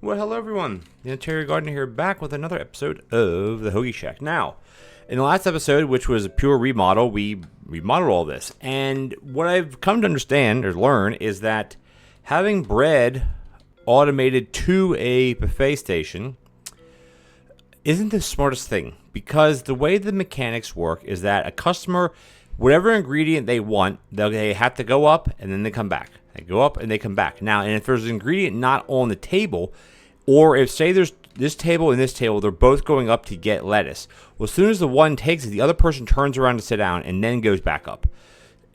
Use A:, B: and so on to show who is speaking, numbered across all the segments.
A: Well, hello everyone. The TheOntarioGardener here, back with another episode of the Hoagie Shack. Now, in the last episode, which was a pure remodel, we remodeled all this. And what I've come to understand or learn is that having bread automated to a buffet station isn't the smartest thing, because the way the mechanics work is that a customer, whatever ingredient they want, they have to go up and then they come back. They go up and they come back. Now, and if there's an ingredient not on the table, or if, say, there's this table and this table, they're both going up to get lettuce. Well, as soon as the one takes it, the other person turns around to sit down and then goes back up.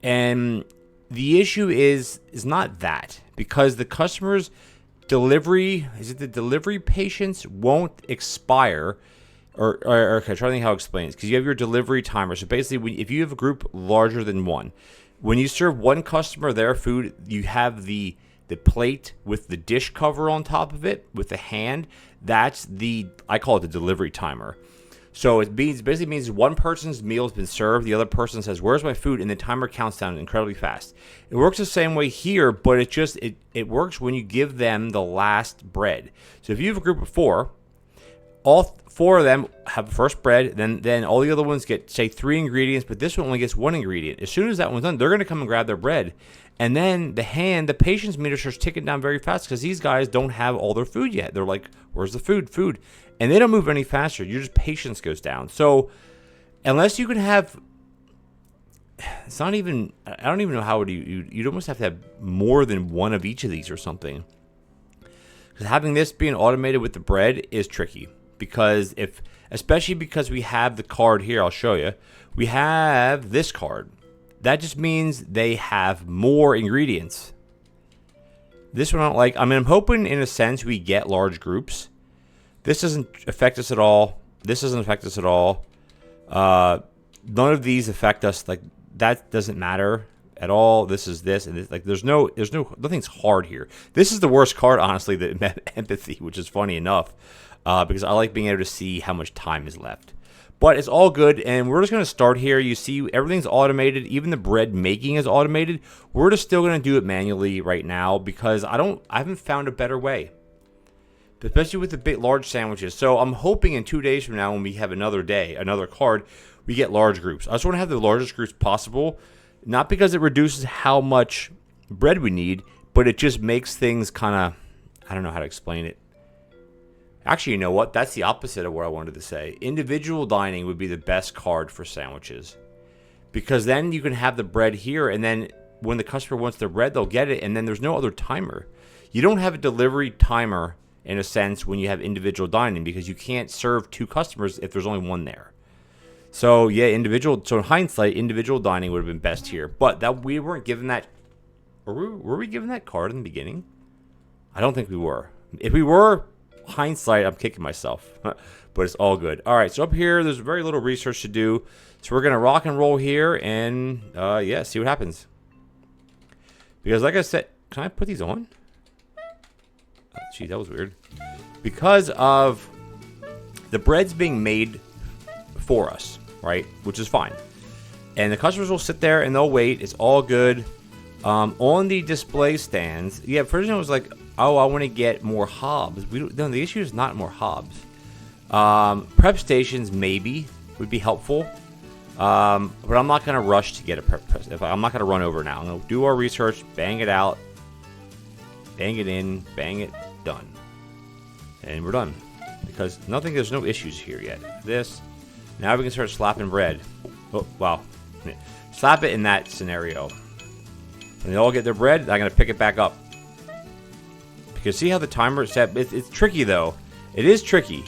A: And the issue is not that, because the customer's delivery, the delivery patience won't expire. Okay, try to think how to explain it. Because you have your delivery timer. So basically, if you have a group larger than one, when you serve one customer their food, you have the plate with the dish cover on top of it with the hand. That's I call it the delivery timer. So it basically means one person's meal has been served, the other person says, "Where's my food?" and the timer counts down incredibly fast. It works the same way here, but it works when you give them the last bread. So if you have a group of four, all four of them have first bread, then all the other ones get, say, 3 ingredients, but this one only gets 1 ingredient. As soon as that one's done, they're going to come and grab their bread. And then the patience meter starts ticking down very fast, because these guys don't have all their food yet. They're like, "Where's the food? Food." And they don't move any faster. Your just patience goes down. So unless you can have, it's not even, I don't even know how you'd almost have to have more than one of each of these or something. Because having this being automated with the bread is tricky. Because especially because we have the card here, I'll show you. We have this card. That just means they have more ingredients. This one I don't like. I mean, I'm hoping in a sense we get large groups. This doesn't affect us at all. This doesn't affect us at all. None of these affect us. Like, that doesn't matter at all. This is this and this. Like, nothing's hard here. This is the worst card, honestly, the empathy, which is funny enough. Because I like being able to see how much time is left. But it's all good, and we're just going to start here. You see, everything's automated. Even the bread making is automated. We're just still going to do it manually right now, because I haven't found a better way, especially with the big, large sandwiches. So I'm hoping in 2 days from now, when we have another card, we get large groups. I just want to have the largest groups possible, not because it reduces how much bread we need, but it just makes things kind of, I don't know how to explain it. Actually, you know what? That's the opposite of what I wanted to say. Individual dining would be the best card for sandwiches, because then you can have the bread here, and then when the customer wants their bread, they'll get it, and then there's no other timer. You don't have a delivery timer, in a sense, when you have individual dining, because you can't serve 2 customers if there's only one there. So, yeah, So, in hindsight, individual dining would have been best here. But that we weren't given that. Were we given that card in the beginning? I don't think we were. If we were, hindsight, I'm kicking myself, but it's all good. All right, so up here, there's very little research to do, so we're gonna rock and roll here and see what happens. Because, like I said, can I put these on? Gee, that was weird. Because of the bread's being made for us, right? Which is fine, and the customers will sit there and they'll wait. It's all good. On the display stands, first it was like, oh, I want to get more hobs. No, the issue is not more hobs. Prep stations maybe would be helpful, but I'm not going to rush to get a prep. I'm not going to run over now. I'm going to do our research, bang it out, bang it in, bang it, done. And we're done. Because there's no issues here yet. Now we can start slapping bread. Oh, wow. Slap it in that scenario. And they all get their bread, I'm going to pick it back up. Because see how the timer is set? It's tricky, though. It is tricky.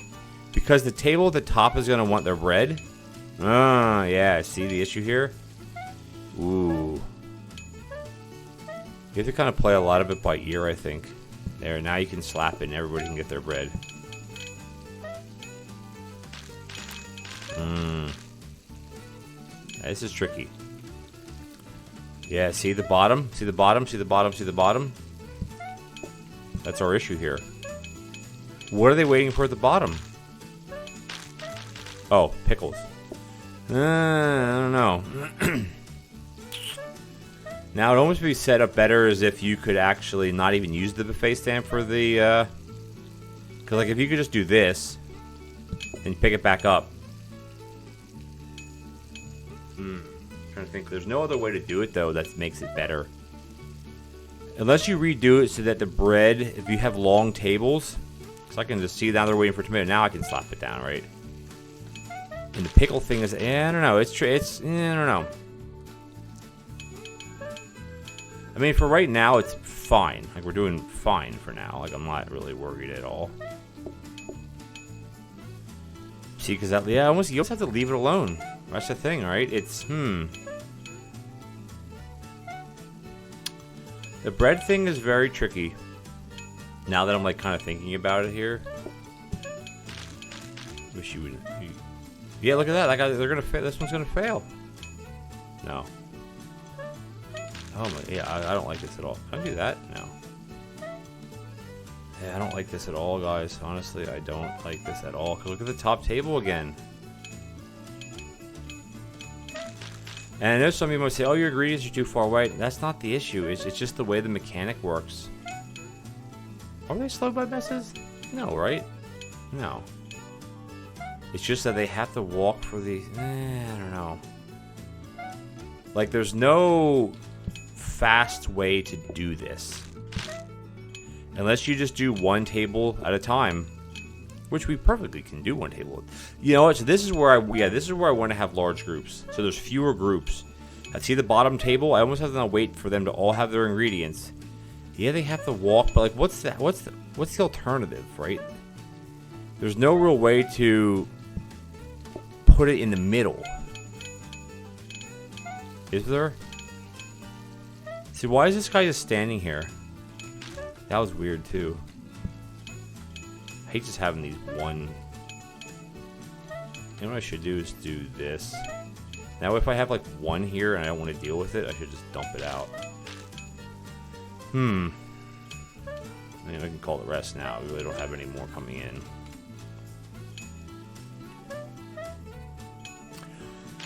A: Because the table at the top is going to want their bread. Yeah. See the issue here? Ooh. You have to kind of play a lot of it by ear, I think. There, now you can slap it and everybody can get their bread. This is tricky. Yeah, see the bottom? See the bottom? See the bottom? See the bottom? That's our issue here. What are they waiting for at the bottom? Oh, pickles. I don't know. Now, it almost be set up better as if you could actually not even use the buffet stand for the Because, like, if you could just do this and pick it back up. I'm trying to think. There's no other way to do it, though, that makes it better. Unless you redo it so that the bread, if you have long tables, because I can just see down there waiting for tomato. Now I can slap it down, right? And the pickle thing is, I don't know. I don't know. I mean, for right now, it's fine. Like, we're doing fine for now. Like, I'm not really worried at all. See, because that, yeah, almost, you almost have to leave it alone. That's the thing, right? It's, The bread thing is very tricky. Now that I'm, like, kind of thinking about it here. Wish you would. Yeah, look at that. That guy, they're gonna fail. This one's gonna fail. No. Oh my, yeah, I don't like this at all. Can I do that? No. Yeah, I don't like this at all, guys. Honestly, I don't like this at all. Look at the top table again. And I know some of you might say, oh, your ingredients are too far away. That's not the issue. It's just the way the mechanic works. Are they slowed by messes? No, right? No. It's just that they have to walk for the... I don't know. Like, there's no fast way to do this. Unless you just do one table at a time. Which we perfectly can do one table. You know what? So this is where I want to have large groups. So there's fewer groups. I see the bottom table. I almost have to wait for them to all have their ingredients. Yeah, they have to walk, but like, what's that? What's the alternative, right? There's no real way to put it in the middle. Is there? See, why is this guy just standing here? That was weird too. I hate just having these one. You know what I should do is do this. Now, if I have like one here and I don't want to deal with it, I should just dump it out. I mean, I can call the rest now. We really don't have any more coming in.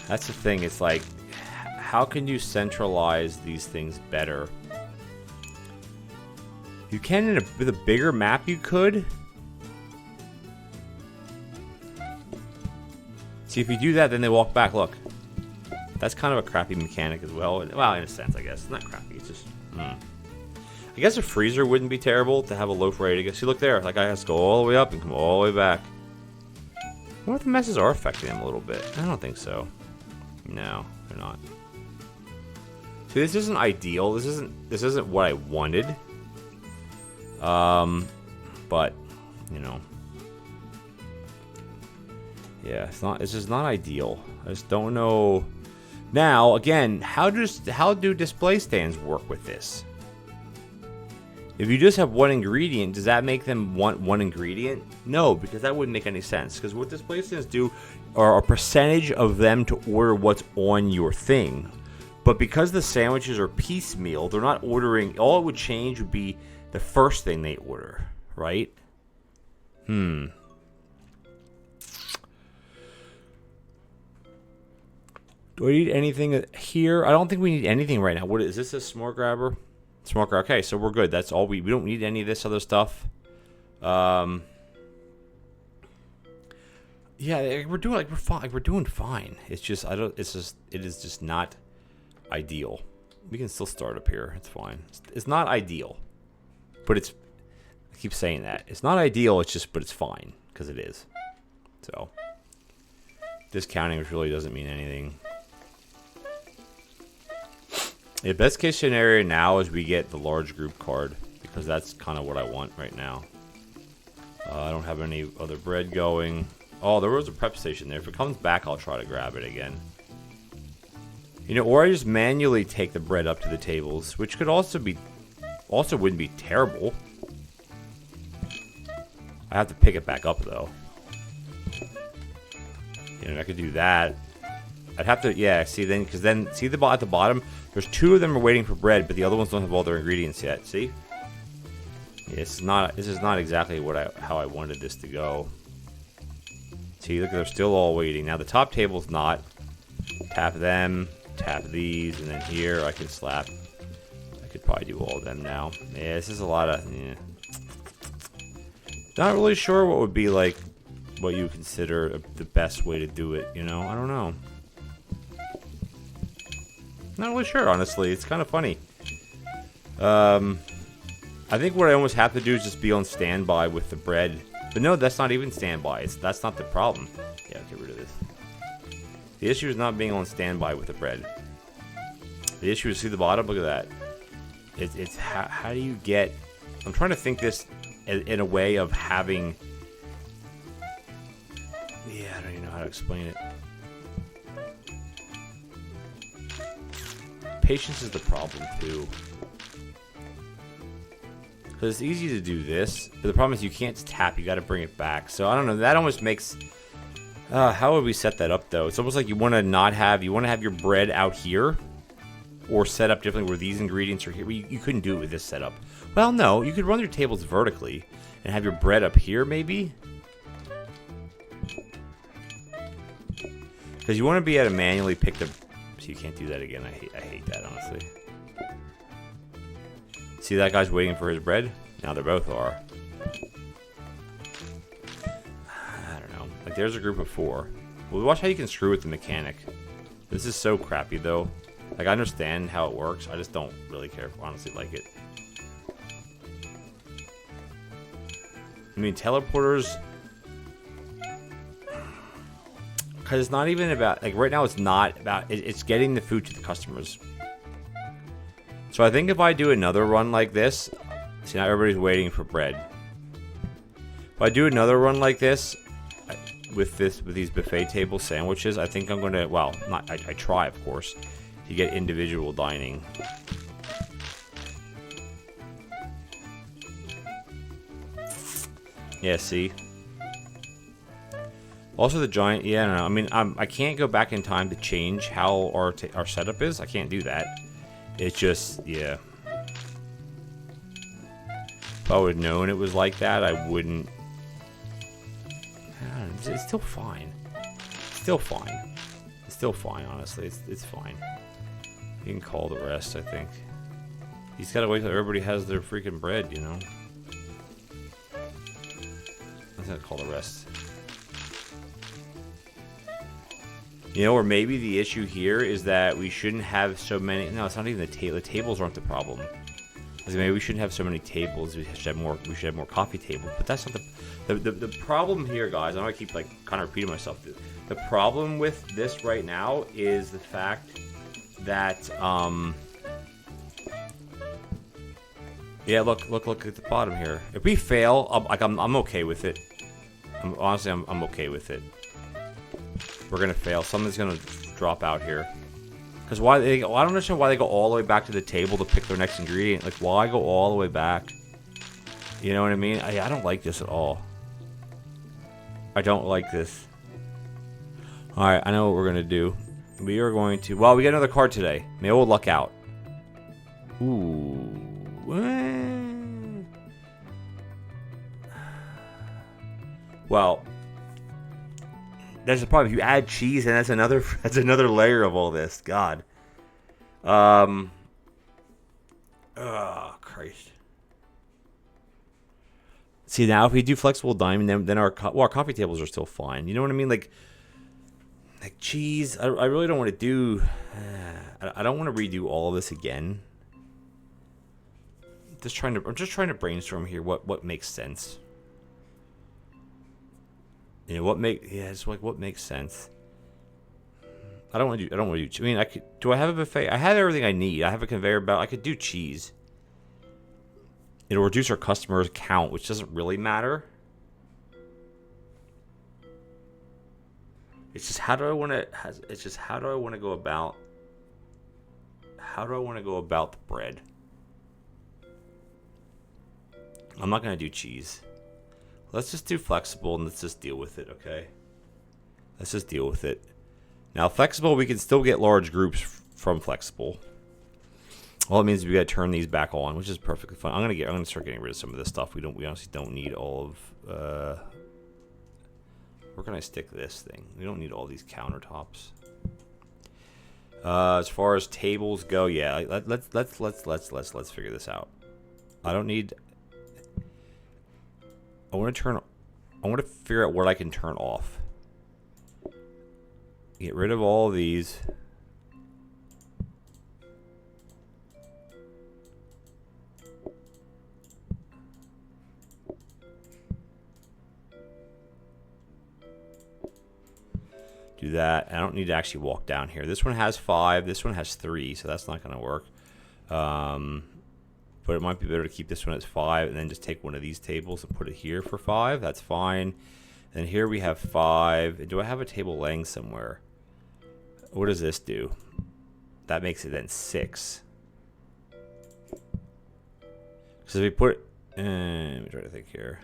A: That's the thing. It's like, how can you centralize these things better? You can with a bigger map. You could. See, if you do that, then they walk back. Look, that's kind of a crappy mechanic as well. Well, in a sense, I guess. It's not crappy. It's just. I guess a freezer wouldn't be terrible to have a loaf ready to go. See, look there. That guy has to go all the way up and come all the way back. I wonder if the messes are affecting him a little bit. I don't think so. No, they're not. See, this isn't ideal. This isn't what I wanted. But you know, yeah, it's just not ideal. I just don't know. Now, again, how do display stands work with this? If you just have one ingredient, does that make them want one ingredient? No, because that wouldn't make any sense. Because what display stands do are a percentage of them to order what's on your thing. But because the sandwiches are piecemeal, they're not ordering. All it would change would be the first thing they order, right? Do I need anything here? I don't think we need anything right now. What is this? A s'more grabber? S'more grabber. Okay, so we're good. That's all we don't need any of this other stuff. Yeah, we're doing we're fine. We're doing fine. It's just it is just not ideal. We can still start up here. It's fine. It's not ideal, but I keep saying that it's not ideal. But it's fine because it is. So discounting, which really doesn't mean anything. The best case scenario now is we get the large group card because that's kind of what I want right now. I don't have any other bread going. Oh, there was a prep station there. If it comes back, I'll try to grab it again. You know, or I just manually take the bread up to the tables, which could also wouldn't be terrible. I have to pick it back up though. You know, I could do that. I'd have to, yeah. See then, because then see at the bottom. There's two of them are waiting for bread, but the other ones don't have all their ingredients yet. See? Yeah, this is not exactly how I wanted this to go. See, look, they're still all waiting. Now the top table's not. Tap them, tap these, and then here I can slap. I could probably do all of them now. Yeah, this is a lot of. Yeah. Not really sure what would be like, what you consider the best way to do it, you know? I don't know. Not really sure, honestly. It's kind of funny. I think what I almost have to do is just be on standby with the bread. But no, that's not even standby. That's not the problem. Yeah, I'll get rid of this. The issue is not being on standby with the bread. The issue is, see the bottom? Look at that. It's how do you get... I'm trying to think this in a way of having... Yeah, I don't even know how to explain it. Patience is the problem, too. Because it's easy to do this, but the problem is you can't just tap. You got to bring it back. So I don't know. That almost makes... how would we set that up, though? It's almost like you want to not have... You want to have your bread out here, or set up differently where these ingredients are here. You couldn't do it with this setup. Well, no. You could run your tables vertically and have your bread up here, maybe. Because you want to be able to manually pick the... So you can't do that again. I hate that, honestly. See that guy's waiting for his bread? Now they both are. I don't know. Like, there's a group of 4. Well, watch how you can screw with the mechanic. This is so crappy, though. Like, I understand how it works. I just don't really care, honestly, like it. I mean, teleporters... Because it's not even about... Like, right now it's not about... It's getting the food to the customers. So I think if I do another run like this... See, now everybody's waiting for bread. If I do another run like this... With these buffet table sandwiches, I think I'm going to... Well, I try, of course. To get individual dining. Yeah, see? Also, the giant... Yeah, I don't know. I mean, I can't go back in time to change how our setup is. I can't do that. It's just... Yeah. If I would have known it was like that, I wouldn't... I don't know, it's still fine. It's still fine. It's still fine, honestly. It's fine. You can call the rest, I think. He's got to wait till everybody has their freaking bread, you know? I'm going to call the rest. You know, or maybe the issue here is that we shouldn't have so many... No, it's not even the table. The tables aren't the problem. Like, maybe we shouldn't have so many tables. We should have more. We should have more coffee tables. But that's not the problem here, guys. I'm gonna keep like kind of repeating myself. The problem with this right now is the fact that yeah, look at the bottom here. If we fail, I'm okay with it. Honestly, I'm okay with it. We're gonna fail. Something's gonna drop out here. Because I don't understand why they go all the way back to the table to pick their next ingredient. Like, why go all the way back? You know what I mean? I don't like this at all. I don't like this. Alright, I know what we're gonna do. We are going to... Well, we got another card today. Maybe we'll luck out. Ooh. Well... That's the problem. If you add cheese, and that's another layer of all this. God. Oh, Christ. See, now if we do flexible diamond, then our coffee tables are still fine. You know what I mean? Like cheese. I really don't want to do. I don't want to redo all of this again. I'm just trying to brainstorm here. What makes sense? You know, it's like what makes sense. I don't want to do. I mean, do I have a buffet? I have everything I need. I have a conveyor belt. I could do cheese. It'll reduce our customers' count, which doesn't really matter. It's just how do I want to go about? How do I want to go about the bread? I'm not gonna do cheese. Let's just do flexible and let's just deal with it, okay? Let's just deal with it. Now, flexible, we can still get large groups from flexible. All it means is we gotta turn these back on, which is perfectly fine. I'm gonna start getting rid of some of this stuff. We honestly don't need all of. Where can I stick this thing? We don't need all these countertops. As far as tables go, yeah, let's figure this out. I don't need. I want to figure out what I can turn off. Get rid of all of these. Do that. I don't need to actually walk down here. This one has 5. This one has 3, so that's not going to work. But it might be better to keep this one as 5 and then just take one of these tables and put it here for 5. That's fine. And here we have 5. Do I have a table laying somewhere? What does this do? That makes it then 6. So if we put, let me try to think here.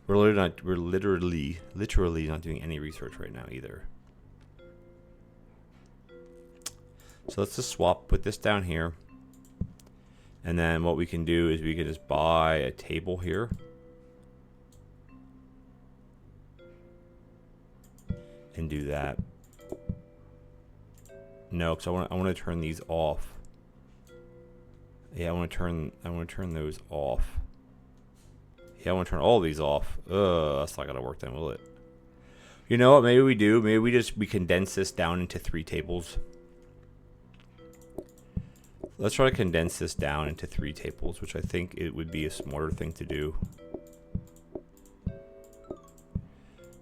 A: We're literally not doing any research right now either. So let's just put this down here. And then what we can do is we can just buy a table here. And do that. No, because I want to turn these off. Yeah, I want to turn those off. Yeah, I want to turn all these off. That's not gonna work then, will it? You know what? Maybe we do. Maybe we condense this down into 3 tables. Let's try to condense this down into 3 tables, which I think it would be a smarter thing to do.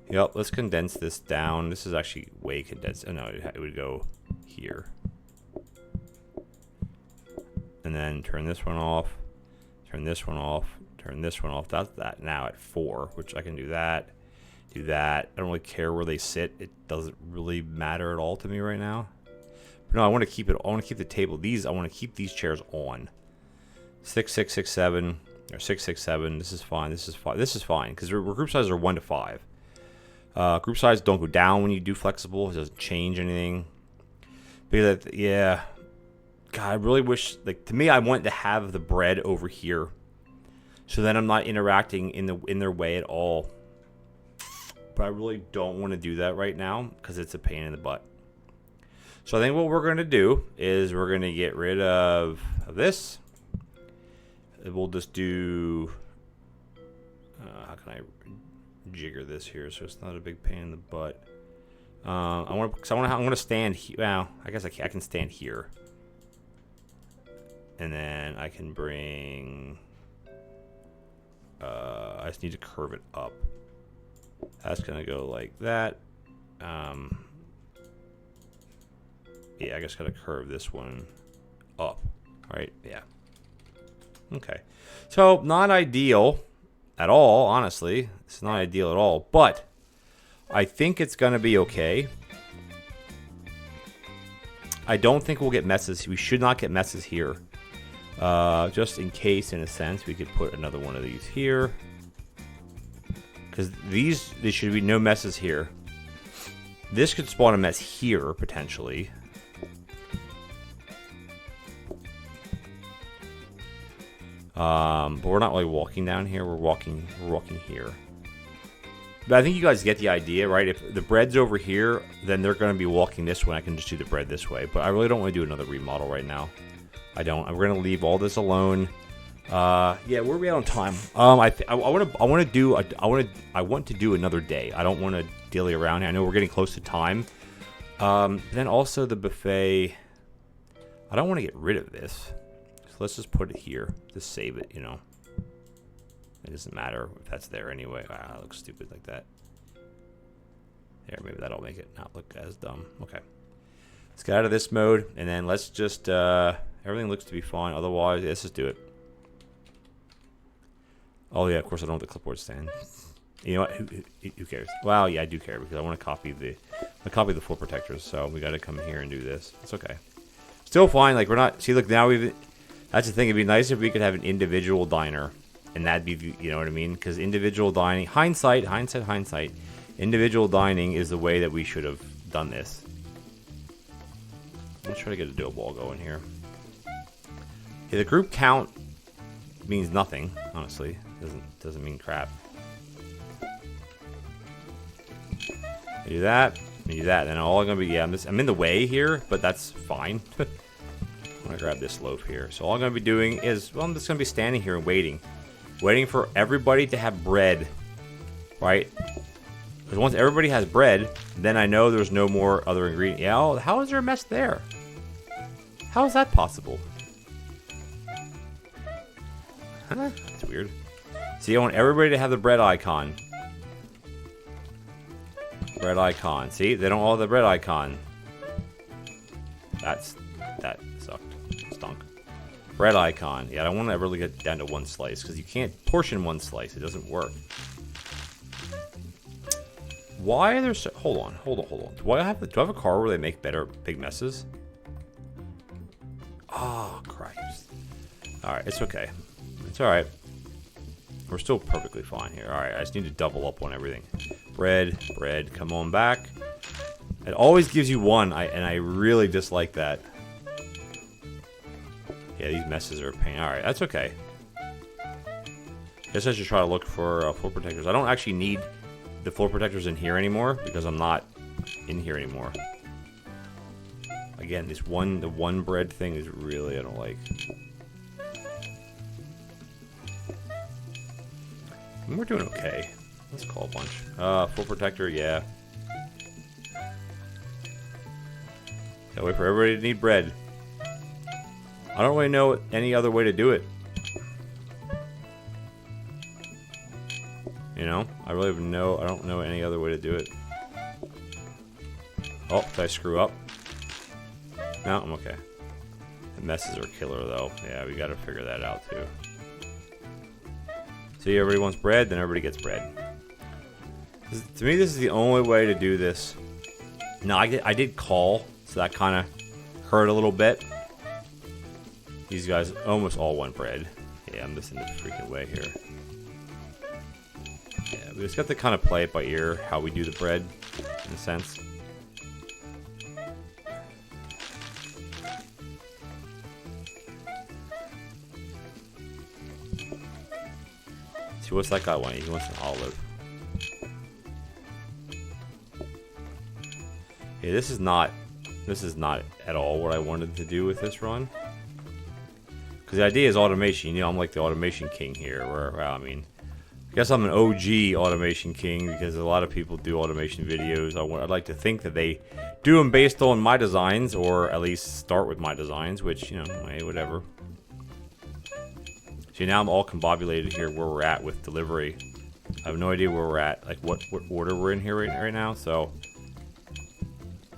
A: Yep, let's condense this down. This is actually way condensed. Oh no, it would go here. And then turn this one off. Turn this one off. Turn this one off. That's that now at 4, which I can do that. Do that. I don't really care where they sit. It doesn't really matter at all to me right now. But no, I want to keep it. I want to keep the table. I want to keep these chairs on. 6, 6, 6, 7, or 6, 6, 7. This is fine. This is fine. This is fine because group sizes are 1 to 5. Group size don't go down when you do flexible. It doesn't change anything. Because yeah, God, I really wish. Like to me, I want to have the bread over here, so then I'm not interacting in their way at all. But I really don't want to do that right now because it's a pain in the butt. So I think what we're going to do is we're going to get rid of this. We'll just do. How can I jigger this here so it's not a big pain in the butt? I want to stand here. Well, I guess I can stand here, and then I can bring. I just need to curve it up. That's gonna go like that. Yeah, I just gotta curve this one up, right? Yeah. Okay. So not ideal at all, honestly. It's not ideal at all, but I think it's gonna be okay. I don't think we'll get messes. We should not get messes here. Just in case, in a sense, we could put another one of these here. Because there should be no messes here. This could spawn a mess here, potentially. But we're not really walking down here. We're walking here. But I think you guys get the idea, right? If the bread's over here, then they're going to be walking this way. I can just do the bread this way. But I really don't want to do another remodel right now. I don't. We're going to leave all this alone. Yeah, where are we at on time? I want to do another day. I don't want to dilly around here. I know we're getting close to time. Then also the buffet. I don't want to get rid of this. So let's just put it here. Just save it, you know. It doesn't matter if that's there anyway. Ah, that looks stupid like that. There, maybe that'll make it not look as dumb. Okay. Let's get out of this mode, and then let's just, everything looks to be fine. Otherwise, let's just do it. Oh, yeah, of course I don't have the clipboard stand. You know what? Who cares? Well, yeah, I do care, because I want to copy the full protectors, so we got to come here and do this. It's okay. Still fine. Like, we're not, see, look, now that's the thing. It'd be nice if we could have an individual diner. And that'd be, you know what I mean? Because individual dining, hindsight, individual dining is the way that we should have done this. Let's try to get a dough ball going here. Yeah, the group count means nothing, honestly. Doesn't mean crap. I do that, then all I'm gonna be, yeah, I'm in the way here, but that's fine. I'm gonna grab this loaf here. So all I'm gonna be doing is, well, I'm just gonna be standing here and waiting. Waiting for everybody to have bread, right? Because once everybody has bread, then I know there's no more other ingredient. Yeah, how is there a mess there? How is that possible? Huh? That's weird. See, I want everybody to have the bread icon. Bread icon. See, they don't all have the bread icon. That sucked. Stunk. Bread icon. Yeah, I don't want to ever really get down to one slice because you can't portion one slice. It doesn't work. Why are there so... Hold on. Do I have a car where they make better big messes? Oh, Christ. Alright, it's okay. It's alright. We're still perfectly fine here. Alright, I just need to double up on everything. Bread, come on back. It always gives you one, and I really dislike that. Yeah, these messes are a pain. Alright, that's okay. Guess I should try to look for floor protectors. I don't actually need the floor protectors in here anymore because I'm not in here anymore. Again, the one bread thing is really I don't like. And we're doing okay. Let's call a bunch. Floor protector, yeah. Gotta wait for everybody to need bread. I don't really know any other way to do it. You know, I really have I don't know any other way to do it. Oh, did I screw up? No, I'm okay. The messes are killer though. Yeah, we gotta figure that out too. See, everybody wants bread, then everybody gets bread. To me, this is the only way to do this. No, I did call, so that kind of hurt a little bit. These guys almost all want bread. Yeah, I'm missing the freaking way here. Yeah, we just got to kind of play it by ear, how we do the bread, in a sense. See, what's that guy want? He wants an olive. Yeah, this is not at all what I wanted to do with this run. Because the idea is automation. You know, I'm like the automation king here. Well, I mean, I guess I'm an OG automation king because a lot of people do automation videos. I'd like to think that they do them based on my designs, or at least start with my designs, which, you know, hey, whatever. See, now I'm all combobulated here where we're at with delivery. I have no idea where we're at, like what order we're in here right now, so...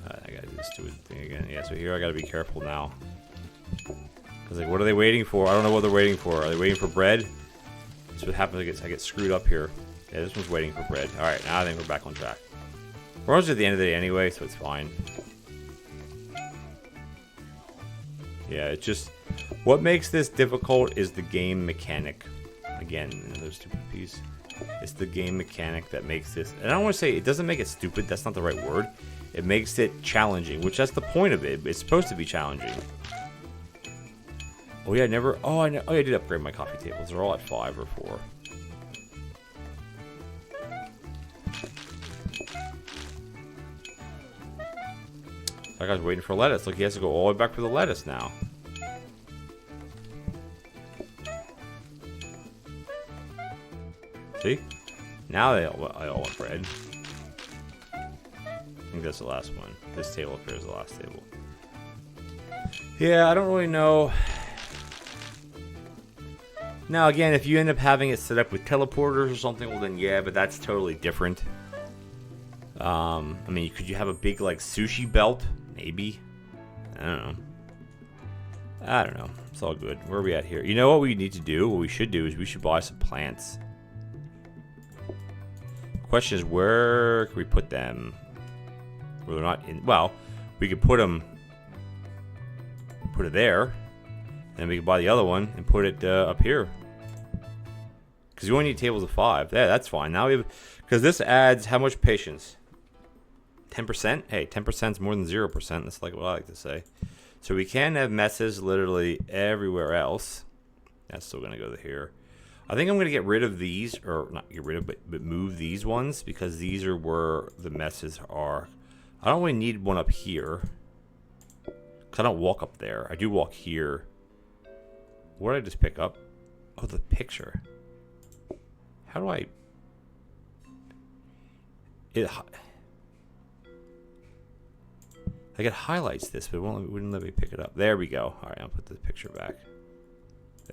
A: I gotta do this stupid thing again. Yeah, so here I gotta be careful now. Because, like, what are they waiting for? I don't know what they're waiting for. Are they waiting for bread? That's what happens. I get screwed up here. Yeah, this one's waiting for bread. Alright, now I think we're back on track. We're almost at the end of the day anyway, so it's fine. Yeah, it's just... What makes this difficult is the game mechanic. Again, another stupid piece. It's the game mechanic that makes this... And I don't want to say... It doesn't make it stupid. That's not the right word. It makes it challenging, which that's the point of it. It's supposed to be challenging. Oh yeah, I never... Oh, I did upgrade my coffee tables. They're all at 5 or 4. That guy's waiting for lettuce. Look, he has to go all the way back for the lettuce now. See? Now they all want bread. I think that's the last one. This table up here is the last table. Yeah, I don't really know. Now, again, if you end up having it set up with teleporters or something, well then yeah, but that's totally different. I mean, could you have a big, like, sushi belt? Maybe. I don't know. It's all good. Where are we at here? You know what we need to do? What we should do is we should buy some plants. Question is, where can we put them? Where they're not in... Well, we could put them... Put it there. And we could buy the other one and put it up here. Because you only need tables of 5. Yeah, that's fine. Now we have... Because this adds how much patience? 10%? Hey, 10% is more than 0%. That's like what I like to say. So we can have messes literally everywhere else. That's still going to go to here. I think I'm going to get rid of these. Or not get rid of, but move these ones. Because these are where the messes are. I don't really need one up here. Because I don't walk up there. I do walk here. What did I just pick up? Oh, the picture. How do I... It highlights this, but it wouldn't let me pick it up. There we go. All right, I'll put the picture back.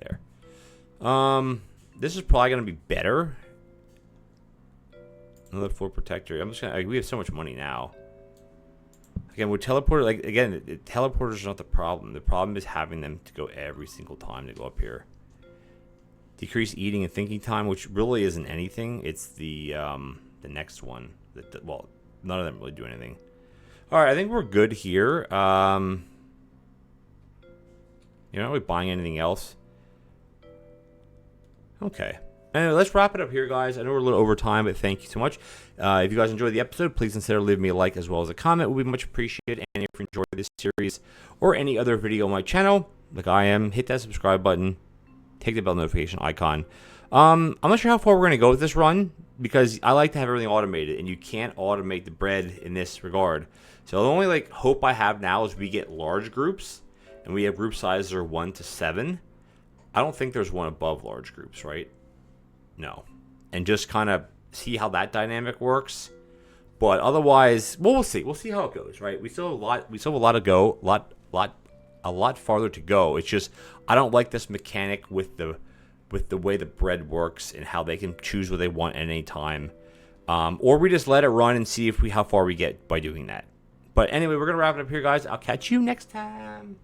A: There. This is probably going to be better. Another floor protector. I'm just gonna. We have so much money now. Again, with teleporter, teleporters are not the problem. The problem is having them to go every single time to go up here. Decrease eating and thinking time, which really isn't anything. It's the next one. Well, none of them really do anything. All right, I think we're good here. You're not really buying anything else. Okay. Anyway, let's wrap it up here, guys. I know we're a little over time, but thank you so much. If you guys enjoyed the episode, please consider leaving me a like as well as a comment. It would be much appreciated. And if you enjoyed this series or any other video on my channel, like I am, hit that subscribe button. Take the bell notification icon. I'm not sure how far we're going to go with this run because I like to have everything automated, and you can't automate the bread in this regard. So the only hope I have now is we get large groups, and we have group sizes are 1 to 7. I don't think there's one above large groups, right? No. And just kind of see how that dynamic works. But otherwise, well, we'll see. We'll see how it goes, right? We still have a lot. We still have a lot to go. A lot farther to go. It's just I don't like this mechanic with the way the bread works and how they can choose what they want at any time. Or we just let it run and see how far we get by doing that. But anyway, we're gonna wrap it up here, guys. I'll catch you next time.